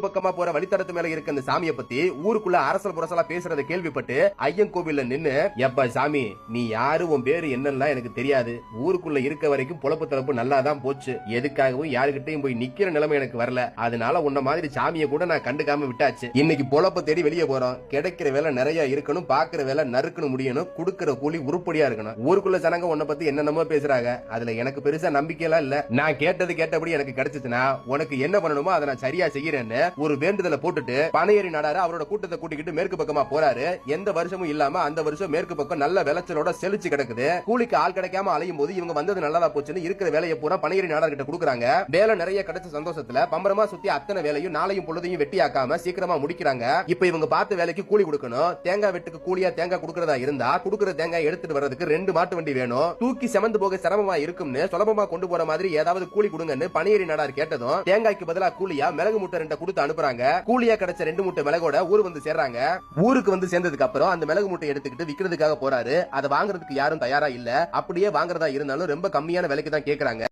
பக்கமா போற வழித்தடத்து மேல இருக்க அந்த சாமியை பத்தி ஊருக்குள்ள அரசல் புரசலா பேசுறத கேள்விப்பட்டு ஐயன் கோவில்ல நின்னு, எப்பா சாமி நீ யாரு, உன் பேரு என்னன்னா எனக்கு தெரியாது, ஊருக்குள்ள இருக்க வரைக்கும் பொழப்பு தரப்பு நல்லா தான் போச்சு, எதுக்காகவும் யாருகிட்டையும் போய் நிக்கிற நிலைமை எனக்கு வரல, அதனால உன்ன மாதிரி சாமியை கூட நான் கண்டுக்காம விட்டாச்சு. இன்னைக்கு பொழப்ப தேடி வெளியே போறோம், கிடைக்கிற வேலை நிறைய இருக்கணும், பாக்குற வேலை நறுக்கணும் முடியணும், குடுக்கிற கூலி உருப்படியா இருக்கணும். ஊருக்குள்ள ஜனங்க உன்ன பத்தி என்னென்னமோ பேசுறாங்க, அதுல எனக்கு பெருசா நம்பிக்கையெல்லாம் இல்ல. நான் கேட்டபடி எனக்கு கிடைச்சிச்சுன்னா உனக்கு என்ன பண்ணணுமோ அதை நான் சரியா செய்யறேன்னு ஒரு வேண்டுதலை போட்டுட்டு பனையேறி நாடாரு அவரோட கூட்டத்தை கூட்டிக்கிட்டு மேற்கு பக்கமா போறாரு. எந்த வருஷமும் இல்லாம அந்த வருஷம் மேற்கு பக்கம் நல்ல விளைச்சலோட செழிச்சு கிடக்குது. கூலிக்கு ஆள் கிடைக்காம அலையும் போது இவங்க வந்தது நல்லதா போச்சுன்னு இருக்கிற வேலையை பூரா பனையேறி நாடார் கிட்ட கொடுக்குறாங்க. வேலை நிறைய கிடைச்ச சந்தோஷத்துல பம்பரமா சுத்தி அத்தனை வேலையும் நாளையும் பொழுதையும் வெட்டியாக்காம சீக்கிரமா முடிக்கிறாங்க. இப்ப இவங்க பார்த்த வேலைக்கு கூலி கொடுக்கணும். தேங்காய் வெட்டுக்கு கூலியா தேங்காய் கொடுக்கறதா இருந்தா கொடுக்கற தேங்காய் எடுத்துட்டு வர்றதுக்கு 2 மாட்டு வண்டி வேணும். தூக்கி செமந்து போக சிரமமா இருக்கும்னு சுலபமா கொண்டு போற மாதிரி ஏதாவது கூலி கொடுங்கன்னு பனையேறி நாடார் கேட்டதும் தேங்காய்க்கு பதிலா கூலியா மிளகு மூட்டை 2 கொடுத்து அனுப்புறாங்க. கூலியா கிடைச்ச 2 மூட்டை மிளகோட ஊர் வந்து சேர்றாங்க. ஊருக்கு வந்து சேர்ந்ததுக்கு அப்புறம் அந்த மிளகு மூட்டை எடுத்துக்கிட்டு விக்கிறதுக்காக போறாரு. அதை வாங்குறதுக்கு யாரும் தயாரா இல்ல. அப்படியே வாங்குறதா இருந்தாலும் ரொம்ப கம்மியான விலைக்கு தான் கேக்குறாங்க.